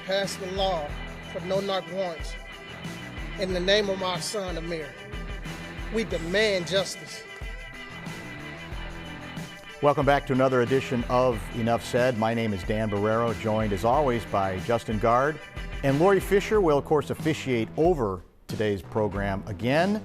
passed the law for no-knock warrants in the name of my son, Amir. We demand justice. Welcome back to another edition of Enough Said. My name is Dan Barreiro, joined as always by Justin Gaard. And Lori Fisher will, of course, officiate over today's program again.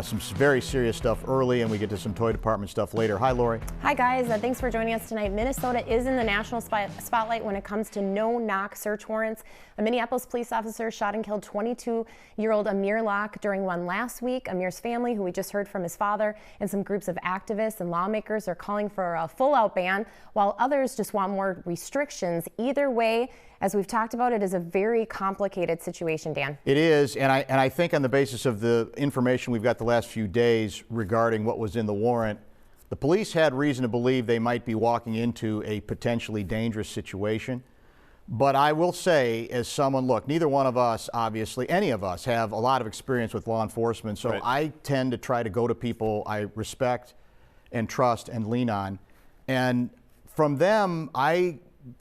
Some very serious stuff early, and we get to some toy department stuff later. Hi, Lori. Hi, guys. Thanks for joining us tonight. Minnesota is in the national spotlight when it comes to no-knock search warrants. A Minneapolis police officer shot and killed 22-year-old Amir Locke during one last week. Amir's family, who we just heard from his father, and some groups of activists and lawmakers are calling for a full-out ban, while others just want more restrictions. Either way, as we've talked about, it is a very complicated situation, Dan. It is, and I think on the basis of the information we've got the last few days regarding what was in the warrant, the police had reason to believe they might be walking into a potentially dangerous situation. But I will say, as someone, look, neither one of us, obviously, any of us, have a lot of experience with law enforcement, so right. I tend to try to go to people I respect and trust and lean on. And from them, I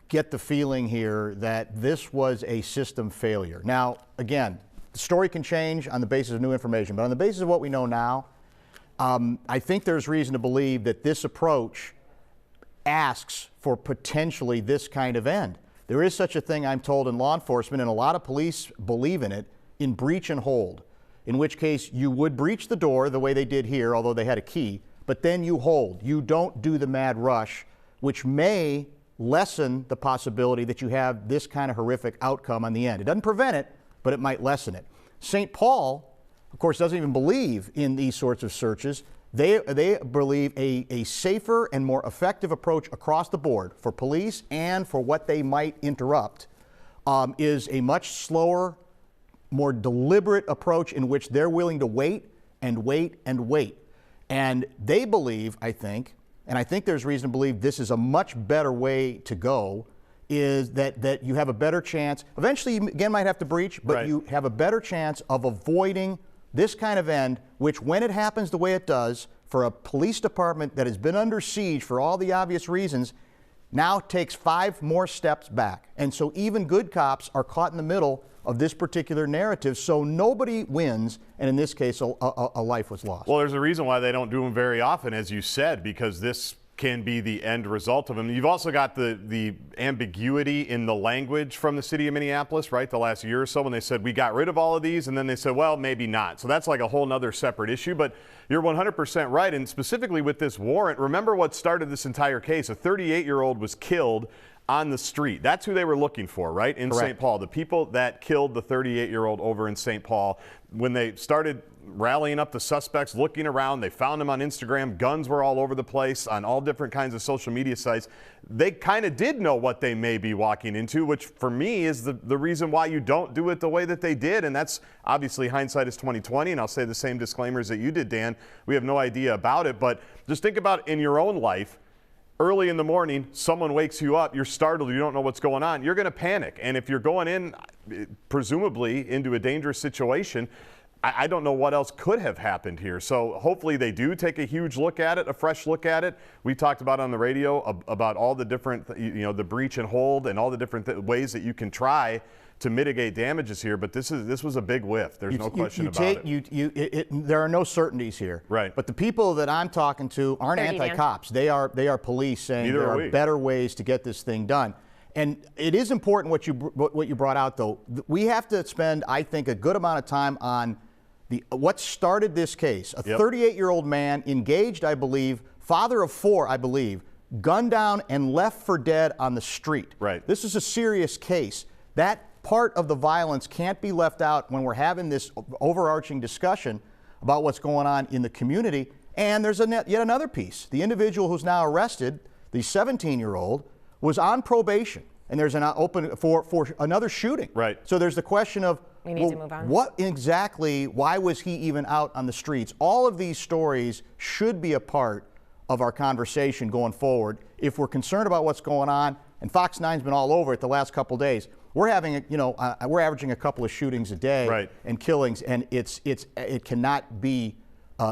get the feeling here that this was a system failure. Now, again, the story can change on the basis of new information, but on the basis of what we know now, I think there's reason to believe that this approach asks for potentially this kind of end. There is such a thing, I'm told, in law enforcement, and a lot of police believe in it, in breach and hold, in which case you would breach the door the way they did here, although they had a key, but then you hold. You don't do the mad rush, which may lessen the possibility that you have this kind of horrific outcome on the end. It doesn't prevent it, but it might lessen it. St. Paul, of course, doesn't even believe in these sorts of searches. They believe a safer and more effective approach across the board for police and for what they might interrupt is a much slower, more deliberate approach in which they're willing to wait and wait and wait. And they believe, I think, and I think there's reason to believe this is a much better way to go, is that you have a better chance. Eventually, you again might have to breach, but right. You have a better chance of avoiding this kind of end, which when it happens the way it does for a police department that has been under siege for all the obvious reasons, now takes 5 more steps back. And so even good cops are caught in the middle of this particular narrative, so nobody wins, and in this case, a life was lost. Well, there's a reason why they don't do them very often, as you said, because this can be the end result of them. You've also got the ambiguity in the language from the city of Minneapolis, right, the last year or so when they said we got rid of all of these, and then they said, well, maybe not. So that's like a whole nother separate issue, but you're 100% right, and specifically with this warrant, remember what started this entire case. A 38-year-old was killed on the street. That's who they were looking for, right, in St. Paul. The people that killed the 38-year-old over in St. Paul, when they started rallying up the suspects, looking around, they found them on Instagram. Guns were all over the place on all different kinds of social media sites. They kind of did know what they may be walking into, which for me is the reason why you don't do it the way that they did. And that's obviously hindsight is 2020. And I'll say the same disclaimers that you did, Dan. We have no idea about it. But just think about in your own life. Early in the morning, someone wakes you up, you're startled, you don't know what's going on, you're going to panic. And if you're going in, presumably, into a dangerous situation, I don't know what else could have happened here. So hopefully they do take a huge look at it, a fresh look at it. We talked about on the radio about all the different, the breach and hold and all the different ways that you can try to mitigate damages here, but this was a big whiff. There's no question about it. There are no certainties here. Right. But the people that I'm talking to aren't anti-cops. They are police saying there are better ways to get this thing done. And it is important what you brought out, though. We have to spend, I think, a good amount of time on what started this case. A 38-year-old man, engaged, I believe, father of 4, I believe, gunned down and left for dead on the street. Right. This is a serious case. That part of the violence can't be left out when we're having this overarching discussion about what's going on in the community. And there's yet another piece. The individual who's now arrested, the 17-year-old, was on probation, and there's an open for another shooting. Right. So there's the question of, we need to move on. What exactly, why was he even out on the streets? All of these stories should be a part of our conversation going forward. If we're concerned about what's going on, and Fox 9's been all over it the last couple days, we're having, we're averaging a couple of shootings a day and killings, and it cannot be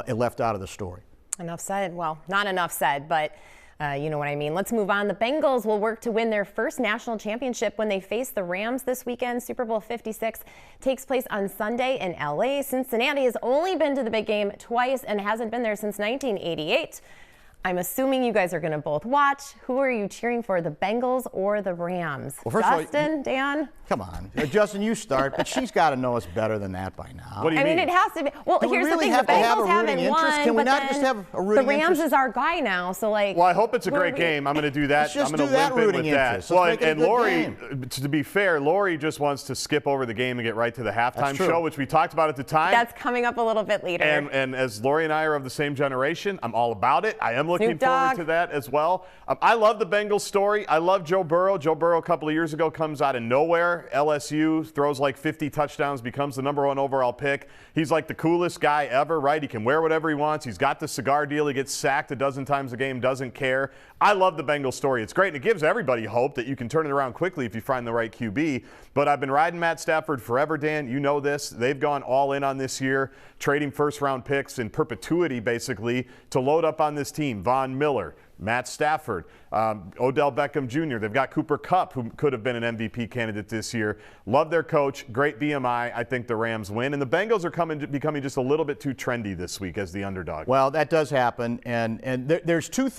left out of the story. Enough said. Well, not enough said, but You know what I mean. Let's move on. The Bengals will work to win their first national championship when they face the Rams this weekend. Super Bowl 56 takes place on Sunday in LA. Cincinnati has only been to the big game twice and hasn't been there since 1988. I'm assuming you guys are going to both watch. Who are you cheering for, the Bengals or the Rams? Well, Justin, Dan? Come on. Justin, you start, but she's got to know us better than that by now. What do you mean? It has to be. Well, Do we here's really the thing. have The to have a Bengals rooting haven't interest? won, Can we but not then just have a rooting the Rams interest? is our guy now, so like. Well, I hope it's a what great are we- game. I'm going to do that. Let's just I'm going do to that limp in rooting with that. interest. Let's make it a and good Lori, game. to be fair, Lori just wants to skip over the game and get right to the halftime That's true. show, which we talked about at the time. That's coming up a little bit later. And as Lori and I are of the same generation, I'm all about it. I am looking Snoop forward Dogg. to that as well. I love the Bengals story. I love Joe Burrow. Joe Burrow a couple of years ago comes out of nowhere. LSU throws like 50 touchdowns, becomes the #1 overall pick. He's like the coolest guy ever, right? He can wear whatever he wants. He's got the cigar deal. He gets sacked a dozen times a game, doesn't care. I love the Bengals story. It's great, and it gives everybody hope that you can turn it around quickly if you find the right QB. But I've been riding Matt Stafford forever, Dan. You know this. They've gone all in on this year, trading first-round picks in perpetuity, basically, to load up on this team. Von Miller, Matt Stafford, Odell Beckham Jr. They've got Cooper Kupp, who could have been an MVP candidate this year. Love their coach. Great BMI. I think the Rams win. And the Bengals are becoming just a little bit too trendy this week as the underdog. Well, that does happen, and there's two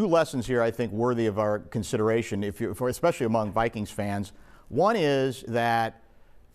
lessons here I think worthy of our consideration, especially among Vikings fans. One is that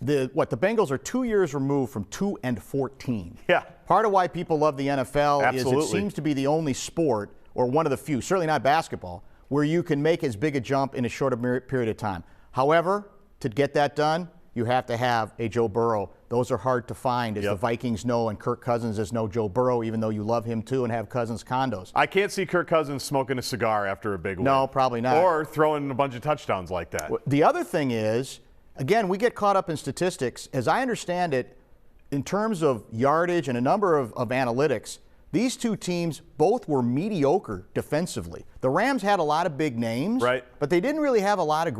the Bengals are 2 years removed from 2-14. Yeah. Part of why people love the NFL Absolutely. is it seems to be the only sport, or one of the few, certainly not basketball, where you can make as big a jump in a shorter period of time. However, to get that done, you have to have a Joe Burrow. Those are hard to find, as the Vikings know, and Kirk Cousins is no Joe Burrow, even though you love him too and have Cousins condos. I can't see Kirk Cousins smoking a cigar after a big win. No, probably not. Or throwing a bunch of touchdowns like that. The other thing is, again, we get caught up in statistics. As I understand it, in terms of yardage and a number of analytics, these two teams both were mediocre defensively. The Rams had a lot of big names, right, but they didn't really have a lot of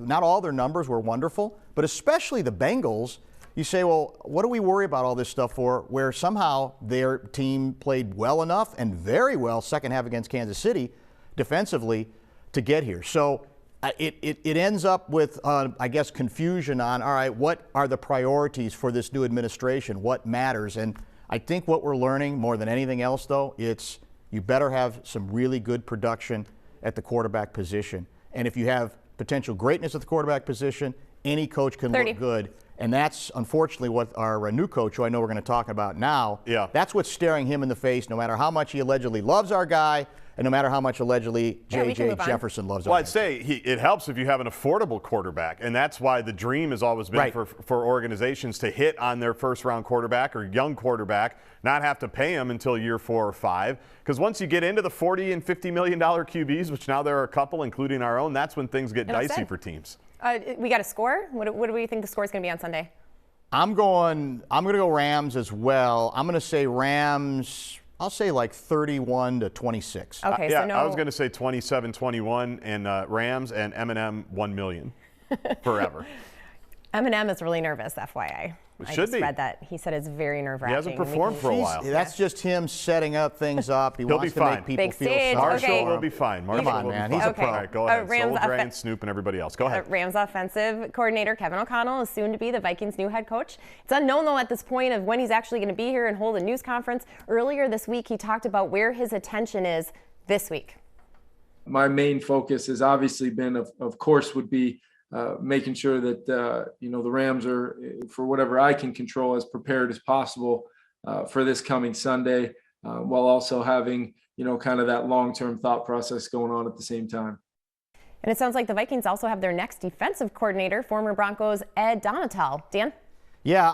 not all their numbers were wonderful, but especially the Bengals. You say, well, what do we worry about all this stuff for, where somehow their team played well enough and very well second half against Kansas City defensively to get here. So it ends up with, I guess, confusion on, all right, what are the priorities for this new administration? What matters? And I think what we're learning more than anything else, though, it's you better have some really good production at the quarterback position. And if you have potential greatness at the quarterback position, any coach can look good. And that's, unfortunately, what our new coach, who I know we're going to talk about now, that's what's staring him in the face, no matter how much he allegedly loves our guy, and no matter how much allegedly J.J. Jefferson loves our guy. Well, I'd say it helps if you have an affordable quarterback, and that's why the dream has always been for organizations to hit on their first-round quarterback or young quarterback, not have to pay him until year 4 or 5. Because once you get into the $40 and $50 million QBs, which now there are a couple, including our own, that's when things get dicey for teams. We got a score? What do we think the score is going to be on Sunday? I'm going to go Rams as well. I'm going to say Rams. I'll say like 31-26. Okay, yeah, so no. I was going to say 27-21 and Rams and Eminem 1 million forever. Eminem is really nervous, FYI. I just read that. He said it's very nerve-wracking. He hasn't performed for a while. That's just him setting up things up. He He'll wants be to fine. make people Big feel stage. sorry. Marshall will be fine. Come on, man. He's a pro. All right, go ahead. Rams Soul Drain, Snoop, and everybody else. Go ahead. Rams offensive coordinator Kevin O'Connell is soon to be the Vikings' new head coach. It's unknown, though, at this point of when he's actually going to be here and hold a news conference. Earlier this week, he talked about where his attention is this week. My main focus has obviously been, of course, would be making sure that, the Rams are, for whatever I can control, as prepared as possible for this coming Sunday, while also having, kind of that long-term thought process going on at the same time. And it sounds like the Vikings also have their next defensive coordinator, former Broncos Ed Donatel. Dan? Yeah,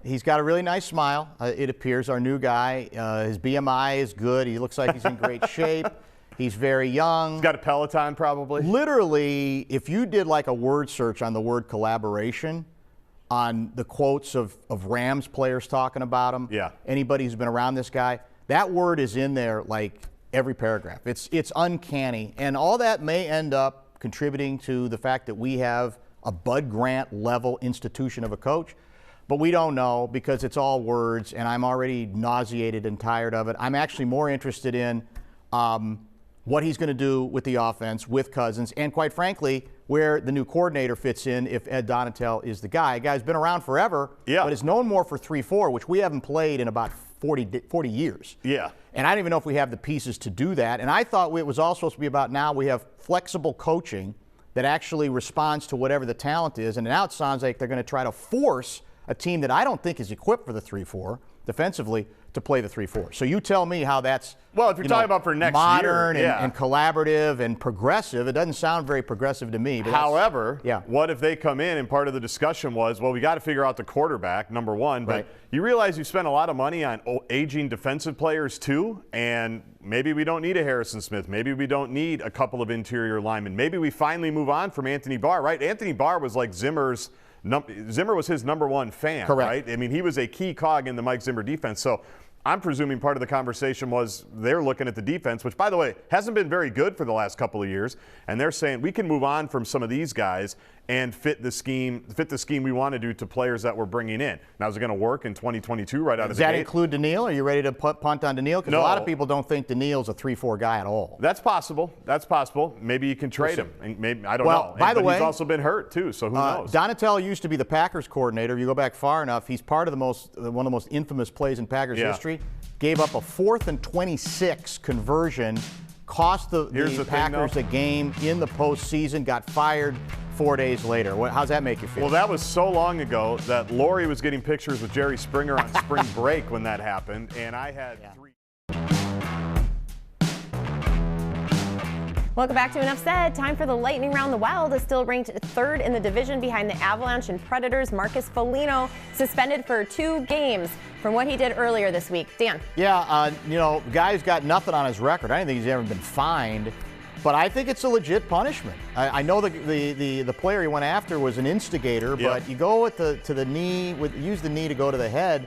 he's got a really nice smile. It appears, our new guy. His BMI is good. He looks like he's in great shape. He's very young. He's got a Peloton, probably. Literally, if you did like a word search on the word collaboration, on the quotes of Rams players talking about him, anybody who's been around this guy, that word is in there like every paragraph. It's uncanny. And all that may end up contributing to the fact that we have a Bud Grant level institution of a coach. but we don't know because it's all words, and I'm already nauseated and tired of it. I'm actually more interested in what he's going to do with the offense, with Cousins, and quite frankly, where the new coordinator fits in if Ed Donatel is the guy. A guy's been around forever, but is known more for 3-4, which we haven't played in about 40 years. Yeah. And I don't even know if we have the pieces to do that. And I thought it was all supposed to be about now we have flexible coaching that actually responds to whatever the talent is. And now it sounds like they're going to try to force a team that I don't think is equipped for the 3-4 defensively to play the 3-4. So you tell me how that's if you're talking about for next modern year, and collaborative and progressive. It doesn't sound very progressive to me. But however, what if they come in and part of the discussion was, well, we got to figure out the quarterback, number one, but you realize you spent a lot of money on aging defensive players too, and maybe we don't need a Harrison Smith. Maybe we don't need a couple of interior linemen. Maybe we finally move on from Anthony Barr, right? Anthony Barr was like Zimmer was his number one fan, right? I mean, he was a key cog in the Mike Zimmer defense. So I'm presuming part of the conversation was they're looking at the defense, which, by the way, hasn't been very good for the last couple of years, and they're saying we can move on from some of these guys and fit the scheme we want to do to players that we're bringing in. Now, is it going to work in 2022 right out of the gate? Does that include Daniil? Are you ready to punt on Daniil? Because a lot of people don't think Daniil's a 3-4 guy at all. That's possible. That's possible. Maybe you can trade him. And maybe I don't know. By the way, he's also been hurt too, so who knows? Donatel used to be the Packers coordinator. If you go back far enough, he's part of one of the most infamous plays in Packers history. Gave up a 4th and 26 conversion, cost the Packers a game in the postseason, got fired 4 days later. How's that make you feel? Well, that was so long ago that Lori was getting pictures with Jerry Springer on spring break when that happened, and I had 3. Welcome back to Enough Said. Time for the Lightning Round. The Wild is still ranked 3rd in the division behind the Avalanche and Predators. Marcus Foligno suspended for 2 games from what he did earlier this week. Dan. Yeah, guy's got nothing on his record. I don't think he's ever been fined, but I think it's a legit punishment. I know the player he went after was an instigator, but you go to the knee, use the knee to go to the head.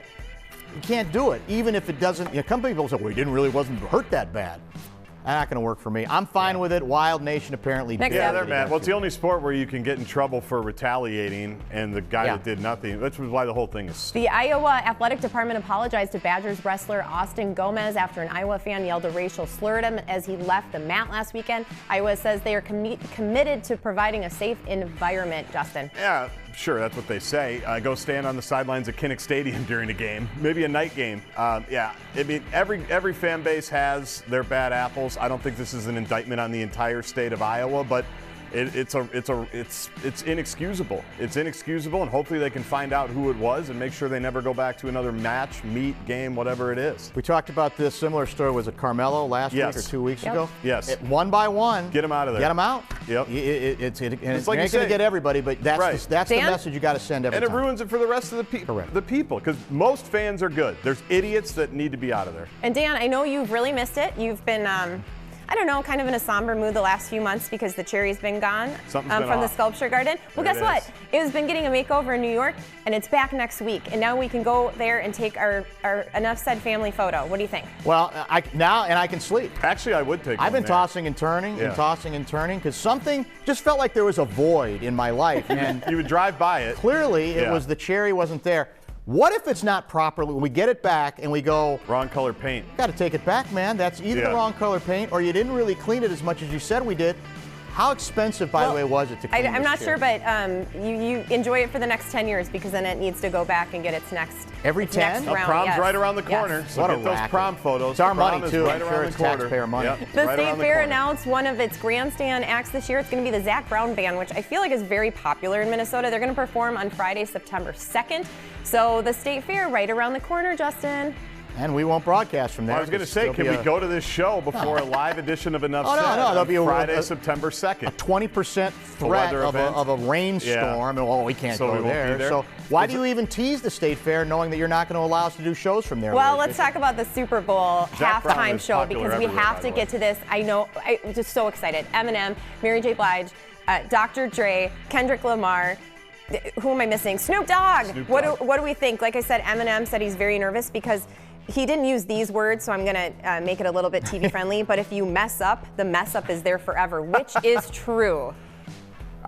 You can't do it, even if it doesn't. Some people say, well, he wasn't hurt that bad. Not going to work for me. I'm fine with it. Wild Nation apparently. They're mad. Well, it's the only sport where you can get in trouble for retaliating, and the guy that did nothing. Which was why the whole thing is. The Iowa Athletic Department apologized to Badgers wrestler Austin Gomez after an Iowa fan yelled a racial slur at him as he left the mat last weekend. Iowa says they are committed to providing a safe environment. Justin. Yeah. Sure, that's what they say. Go stand on the sidelines at Kinnick Stadium during a game, maybe a night game. I mean, every fan base has their bad apples. I don't think this is an indictment on the entire state of Iowa, but it's inexcusable. It's inexcusable, and hopefully they can find out who it was and make sure they never go back to another match, meet, game, whatever it is. We talked about this similar story. Was it Carmelo last week or 2 weeks ago? Yes. One by one. Get him out of there. Get him out. Yep. It's like you ain't going to get everybody, but that's the message you got to send every time. And it ruins it for the rest of the people, because most fans are good. There's idiots that need to be out of there. And Dan, I know you've really missed it. You've been I don't know, kind of in a somber mood the last few months because the cherry's been gone from the sculpture garden. Well, guess what? It has been getting a makeover in New York, and it's back next week. And now we can go there and take our Enough Said family photo. What do you think? Well, I can sleep. Actually, I would take. I've been tossing and turning because something just felt like there was a void in my life, and you would drive by it. Clearly, it was the cherry wasn't there. What if it's not properly, when we get it back and we go, wrong color paint. Got to take it back, man. That's either the wrong color paint or you didn't really clean it as much as you said we did. How expensive, by the way, was it to clean I'm not this sure, but you enjoy it for the next 10 years because then it needs to go back and get its next Every 10? next round. Prom's right around the corner. So what get those prom photos. It's our money, too. Right I'm sure it's taxpayer money. Yep, the State Fair announced one of its grandstand acts this year. It's going to be the Zach Brown Band, which I feel like is very popular in Minnesota. They're going to perform on Friday, September 2nd. So the State Fair right around the corner, Justin. And we won't broadcast from there. I was going to say, can we go to this show before a live edition of Enough Said? There'll be Friday, September 2nd. A 20% threat of a rainstorm. Oh, we can't go there. So why do you even tease the State Fair knowing that you're not going to allow us to do shows from there? Well, let's talk about the Super Bowl halftime show because we have to get to this. I know, I'm just so excited. Eminem, Mary J. Blige, Dr. Dre, Kendrick Lamar. Who am I missing? Snoop Dogg. What do we think? Like I said, Eminem said he's very nervous because he didn't use these words, so I'm going to make it a little bit TV friendly. But if you mess up, the mess up is there forever, which is true.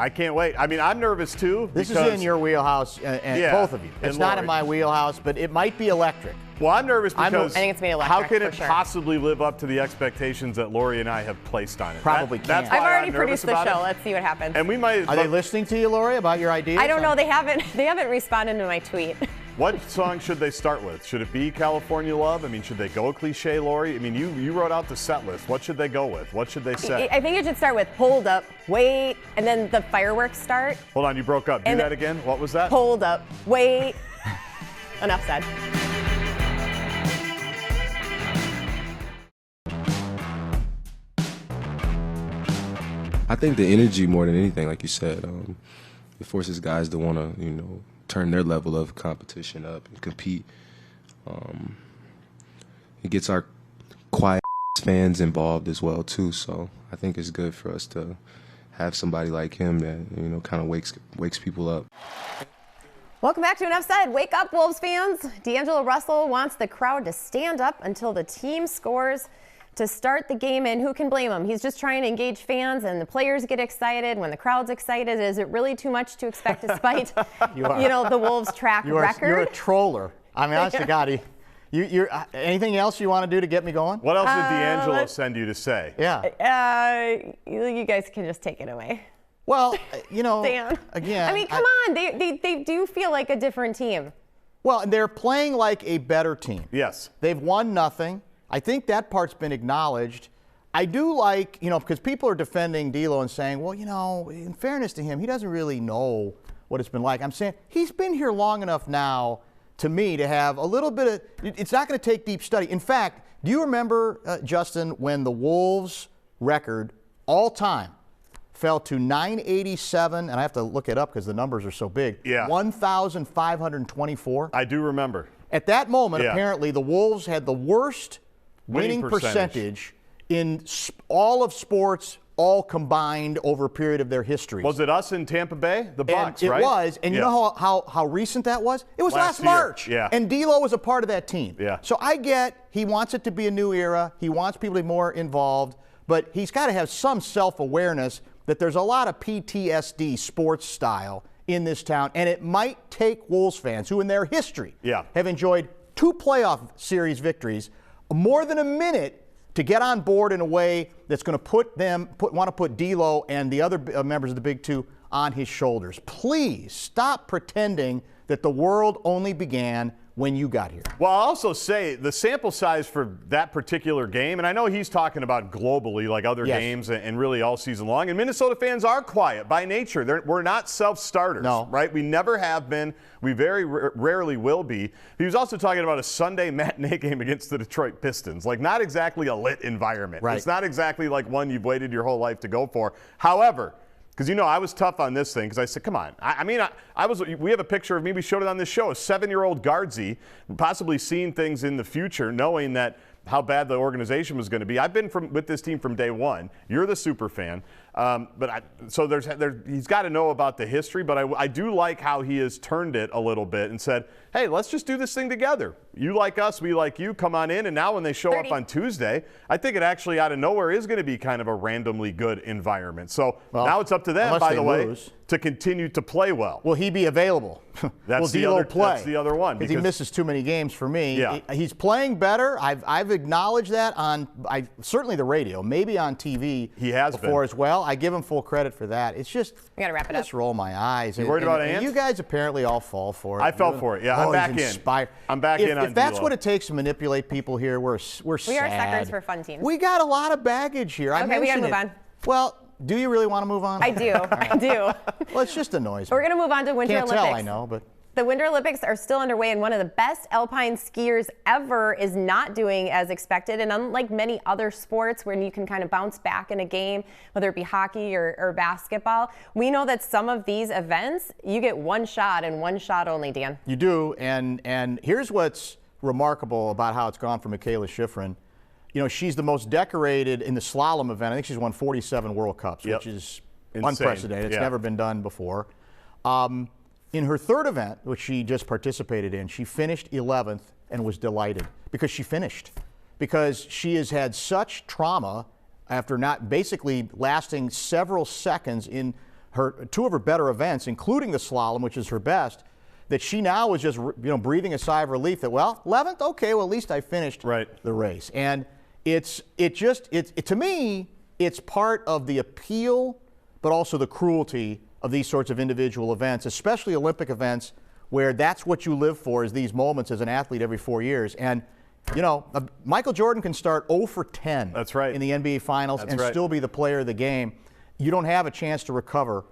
I can't wait. I mean, I'm nervous too. This is in your wheelhouse, and Yeah, both of you. It's not in my wheelhouse, but it might be electric. Well, I'm nervous because I think it's gonna be electric, how can it for sure. possibly live up to the expectations that Lori and I have placed on it? Probably can't. That's why I've already I'm nervous produced the about show. it. Let's see what happens. And we might. Are they listening to you, Lori, about your ideas? I don't know. They haven't responded to my tweet. What song should they start with? Should it be California Love? I mean, should they go cliche, Lori? I mean, you wrote out the set list. What should they go with? What should they say? I think it should start with hold up, wait, and then the fireworks start. Hold on, you broke up. Do that again. What was that? Hold up, wait. Enough said. I think the energy more than anything, like you said, it forces guys to want to, turn their level of competition up and compete. It gets our quiet fans involved as well too. So I think it's good for us to have somebody like him that kind of wakes people up. Welcome back to Enough Said. Wake up, Wolves fans. D'Angelo Russell wants the crowd to stand up until the team scores to start the game, and who can blame him? He's just trying to engage fans, and the players get excited when the crowd's excited. Is it really too much to expect despite, the Wolves' track record? You're a troller. I mean, honest to God, you're anything else you want to do to get me going? What else did D'Angelo send you to say? Yeah. You guys can just take it away. Well, Dan. again. I mean, come on. They do feel like a different team. Well, they're playing like a better team. Yes. They've won nothing. I think that part's been acknowledged. I do like, because people are defending D'Lo and saying, well, in fairness to him, he doesn't really know what it's been like. I'm saying he's been here long enough now, to me, to have a little bit of, it's not going to take deep study. In fact, do you remember, Justin, when the Wolves record all time fell to 987, and I have to look it up because the numbers are so big, 1,524? I do remember. At that moment, apparently, the Wolves had the worst winning percentage in all of sports, all combined over a period of their history. Was it us in Tampa Bay? The Bucks, right? It was, and you know how recent that was? It was last March. Yeah. And D'Lo was a part of that team. Yeah. So I get he wants it to be a new era. He wants people to be more involved, but he's got to have some self-awareness that there's a lot of PTSD sports style in this town, and it might take Wolves fans who in their history have enjoyed 2 playoff series victories more than a minute to get on board in a way that's going to want to put D'Lo and the other members of the Big Two on his shoulders. Please stop pretending that the world only began when you got here. Well, I'll also say the sample size for that particular game, and I know he's talking about globally, like other games and really all season long, and Minnesota fans are quiet by nature. We're not self-starters, right? We never have been. We very rarely will be. He was also talking about a Sunday matinee game against the Detroit Pistons, like not exactly a lit environment. Right. It's not exactly like one you've waited your whole life to go for. However, because, I was tough on this thing because I said, come on. We have a picture of me. We showed it on this show, a 7-year-old Guardsy, possibly seeing things in the future, knowing that how bad the organization was going to be. I've been with this team from day one. You're the super fan. He's got to know about the history, but I do like how he has turned it a little bit and said, hey, let's just do this thing together. You like us, we like you, come on in. And now when they show up on Tuesday, I think it actually out of nowhere is going to be kind of a randomly good environment. So now it's up to them, by the way, to continue to play well. Will he be available? That's Will D'Lo play? That's the other one. Because he misses too many games for me. Yeah. He's playing better. I've acknowledged that on certainly the radio, maybe on TV he has before been. as well. I give him full credit for that. It's just we gotta wrap it up. Just roll my eyes. You worried about Ant? You guys apparently all fall for it. I fell for it. Yeah, I'm back in. I'm back in on If that's D'Lo. what it takes to manipulate people here, we're sad. We are suckers for fun teams. We got a lot of baggage here. Okay, we gotta move on. Well, do you really want to move on? I do. I do. Well, it's just annoys me. We're gonna move on to Winter Can't Olympics. tell, I know, but. The Winter Olympics are still underway, and one of the best alpine skiers ever is not doing as expected. And unlike many other sports where you can kind of bounce back in a game, whether it be hockey or basketball, we know that some of these events, you get one shot and one shot only, Dan. You do, and here's what's remarkable about how it's gone for Michaela Schifrin. She's the most decorated in the slalom event. I think she's won 47 World Cups, which is unprecedented. It's never been done before. In her third event, which she just participated in, she finished 11th and was delighted because she finished. Because she has had such trauma after not basically lasting several seconds in two of her better events, including the slalom, which is her best, that she now was just breathing a sigh of relief that, well, 11th, okay, well, at least I finished the race. And to me, it's part of the appeal, but also the cruelty of these sorts of individual events, especially Olympic events, where that's what you live for, is these moments as an athlete every 4 years. And Michael Jordan can start 0 for 10 in the NBA Finals still be the player of the game. You don't have a chance to recover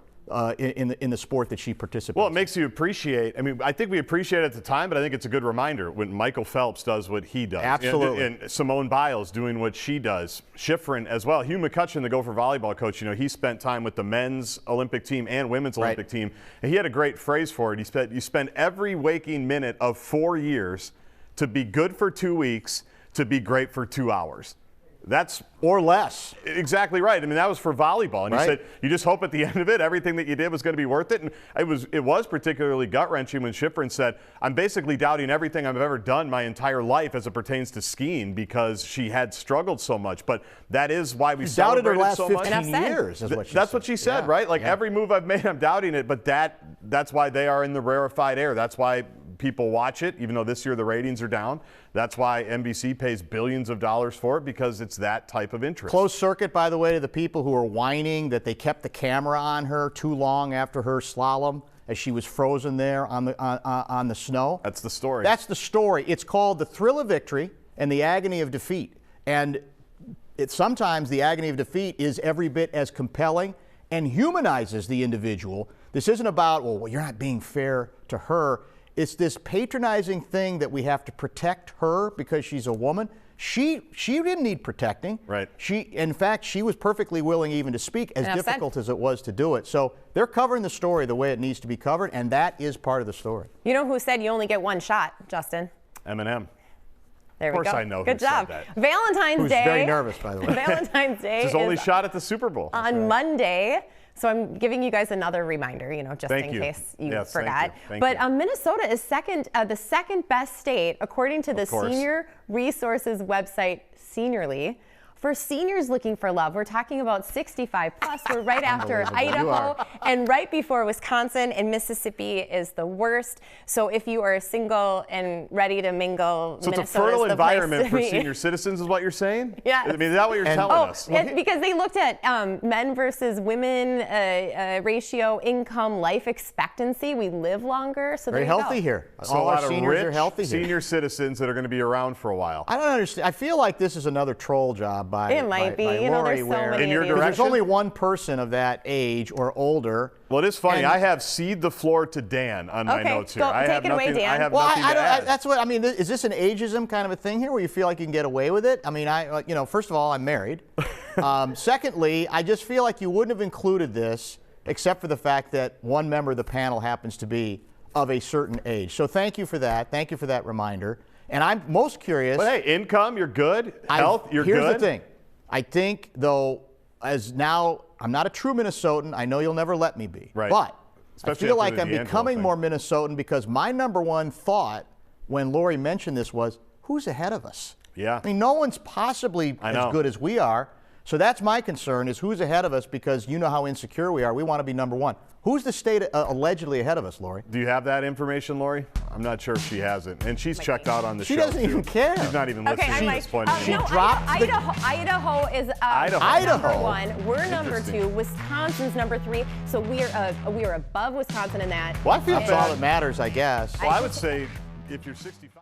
in the sport that she participates in. Well, it makes you appreciate. I mean, I think we appreciate it at the time, but I think it's a good reminder when Michael Phelps does what he does. Absolutely. And Simone Biles doing what she does. Schifrin as well. Hugh McCutcheon, the Gopher volleyball coach, he spent time with the men's Olympic team and women's Olympic team. And he had a great phrase for it. He said, you spend every waking minute of 4 years to be good for 2 weeks, to be great for 2 hours. That's or less. Exactly right. I mean, that was for volleyball. And you said you just hope at the end of it, everything that you did was going to be worth it. And it was particularly gut-wrenching when Schifrin said, I'm basically doubting everything I've ever done my entire life as it pertains to skiing because she had struggled so much. But that is why we doubted her last so 15 years. That's what she said, right? Like every move I've made, I'm doubting it. But that's why they are in the rarefied air. That's why people watch it, even though this year the ratings are down. That's why NBC pays billions of dollars for it, because it's that type of interest. Closed circuit, by the way, to the people who are whining that they kept the camera on her too long after her slalom as she was frozen there on the snow. That's the story. That's the story. It's called The Thrill of Victory and the Agony of Defeat. And sometimes the agony of defeat is every bit as compelling and humanizes the individual. This isn't about, well, you're not being fair to her. It's this patronizing thing that we have to protect her because she's a woman. She didn't need protecting. Right. In fact, she was perfectly willing even to speak, as difficult as it was to do it. So they're covering the story the way it needs to be covered, and that is part of the story. You know who said you only get one shot, Justin? Eminem. There we go. Of course I know. Good job. Said that. Valentine's Day. Who's very nervous, by the way. Valentine's Day is his only shot at the Super Bowl. On Monday. So I'm giving you guys another reminder, just in case you forgot. But Minnesota is the second best state, according to the Senior Resources website, Seniorly, for seniors looking for love. We're talking about 65 plus. We're right after Idaho and right before Wisconsin, and Mississippi is the worst. So if you are single and ready to mingle, so it's a fertile environment for senior citizens is what you're saying? Yeah. I mean, is that what you're telling us? Because they looked at men versus women ratio, income, life expectancy. We live longer. So very healthy here. So all a lot our seniors of are healthy here. Senior citizens that are going to be around for a while. I don't understand. I feel like this is another troll job by it might be. Lori, There's so many in your of these. direction. There's only one person of that age or older. Well, it is funny. I have cede the floor to Dan on my notes here. Take it away, Dan. I have nothing to add. That's what I mean. Is this an ageism kind of a thing here, where you feel like you can get away with it? I mean, first of all, I'm married. Secondly, I just feel like you wouldn't have included this except for the fact that one member of the panel happens to be of a certain age. So thank you for that. Thank you for that reminder. And I'm most curious. But hey, income, you're good. Health, you're good. Here's the thing. I think, though, as now, I'm not a true Minnesotan. I know you'll never let me be. Right. But especially I feel like I'm becoming more Minnesotan because my number one thought when Lori mentioned this was, who's ahead of us? Yeah. I mean, no one's possibly as good as we are. So that's my concern, is who's ahead of us, because you know how insecure we are. We want to be number one. Who's the state allegedly ahead of us, Lori? Do you have that information, Lori? I'm not sure if she has it. And she's checked out on the show. She doesn't even care. She's not even listening at this point. She dropped Idaho is number one. We're number two. Wisconsin's number three. So we are above Wisconsin in that. Well, I feel that's all that matters, I guess. Well, I would say if you're 65.